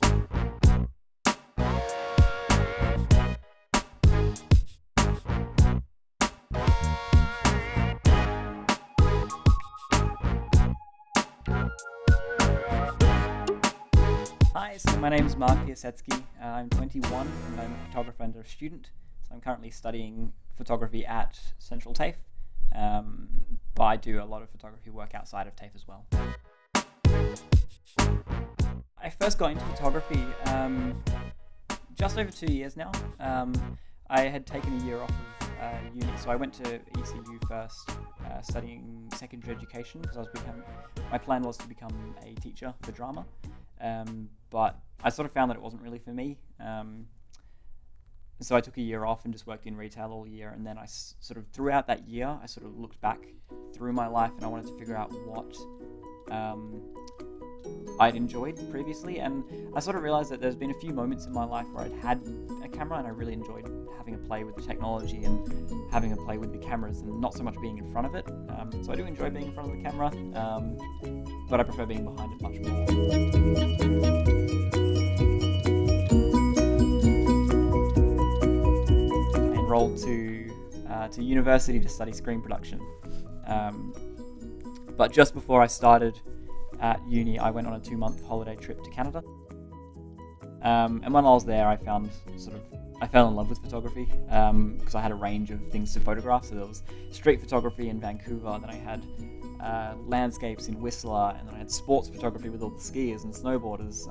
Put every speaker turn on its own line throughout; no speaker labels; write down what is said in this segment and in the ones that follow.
Hi, so my name is Piasecki. I'm 21 and I'm a photographer and a student. So I'm currently studying photography at Central TAFE, but I do a lot of photography work outside of TAFE as well. I first got into photography just over 2 years now. I had taken a year off of uni, so I went to ECU first, studying secondary education because my plan was to become a teacher for drama. But I sort of found that it wasn't really for me. So I took a year off and just worked in retail all year. And then throughout that year, I sort of looked back through my life and I wanted to figure out what I'd enjoyed previously. And I sort of realized that there's been a few moments in my life where I'd had a camera and I really enjoyed having a play with the technology and having a play with the cameras and not so much being in front of it. So I do enjoy being in front of the camera, but I prefer being behind it much more. I enrolled to university to study screen production. But just before I started at uni, I went on a 2-month holiday trip to Canada. And when I was there, I fell in love with photography because I had a range of things to photograph. So there was street photography in Vancouver, then I had landscapes in Whistler, and then I had sports photography with all the skiers and snowboarders.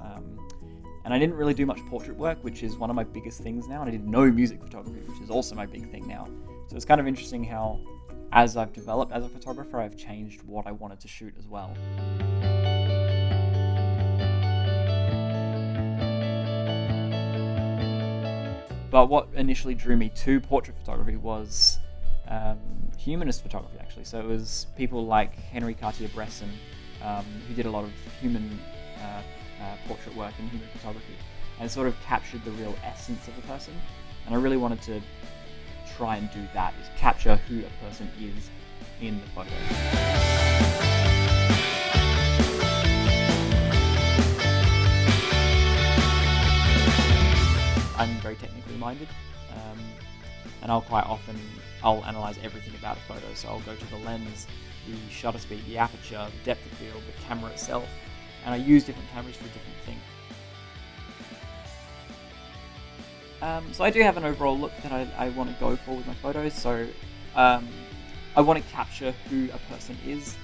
And I didn't really do much portrait work, which is one of my biggest things now. And I did no music photography, which is also my big thing now. So it's kind of interesting how, as I've developed as a photographer, I've changed what I wanted to shoot as well. But what initially drew me to portrait photography was humanist photography, actually. So it was people like Henry Cartier-Bresson, who did a lot of human portrait work and human photography, and sort of captured the real essence of a person. And I really wanted to try and do that, is capture who a person is in the photo. I'm very technically minded, and I'll analyze everything about a photo. So I'll go to the lens, the shutter speed, the aperture, the depth of field, the camera itself, and I use different cameras for different things. So I do have an overall look that I want to go for with my photos. So I want to capture who a person is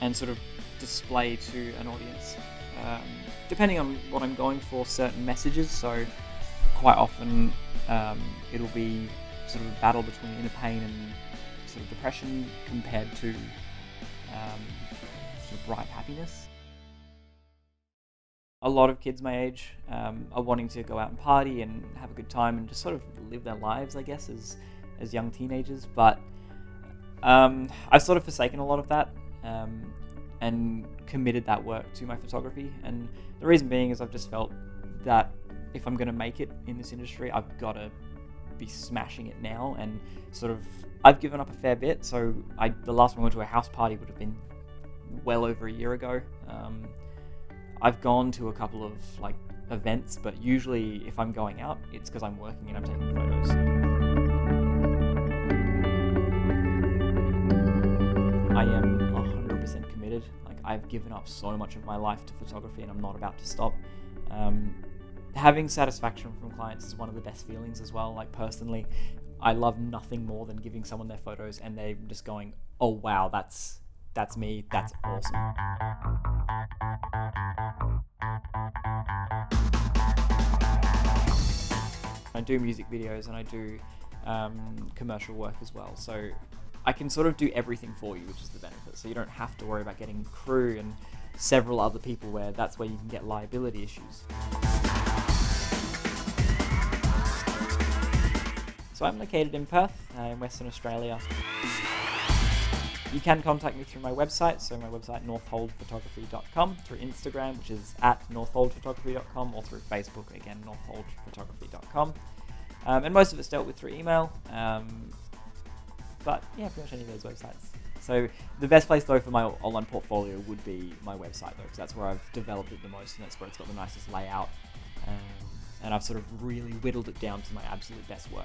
and sort of display to an audience, depending on what I'm going for, certain messages. So quite often it'll be sort of a battle between inner pain and sort of depression compared to sort of bright happiness. A lot of kids my age are wanting to go out and party and have a good time and just sort of live their lives, I guess, as young teenagers. But I've sort of forsaken a lot of that and committed that work to my photography. And the reason being is I've just felt that if I'm going to make it in this industry, I've got to be smashing it now. And sort of, I've given up a fair bit. So the last time I went to a house party would have been well over a year ago. I've gone to a couple of events, but usually if I'm going out, it's because I'm working and I'm taking photos. I am 100% committed. I've given up so much of my life to photography and I'm not about to stop. Having satisfaction from clients is one of the best feelings as well. Personally, I love nothing more than giving someone their photos and they're just going, oh wow, that's me, that's awesome. I do music videos and I do commercial work as well. So I can sort of do everything for you, which is the benefit. So you don't have to worry about getting crew and several other people where that's where you can get liability issues. So I'm located in Perth, in Western Australia. You can contact me through my website, so my website northholdphotography.com, through Instagram, which is at northholdphotography.com, or through Facebook, again, northholdphotography.com. And most of it's dealt with through email, but yeah, pretty much any of those websites. So the best place though for my online portfolio would be my website though, because that's where I've developed it the most, and that's where it's got the nicest layout, and I've sort of really whittled it down to my absolute best work.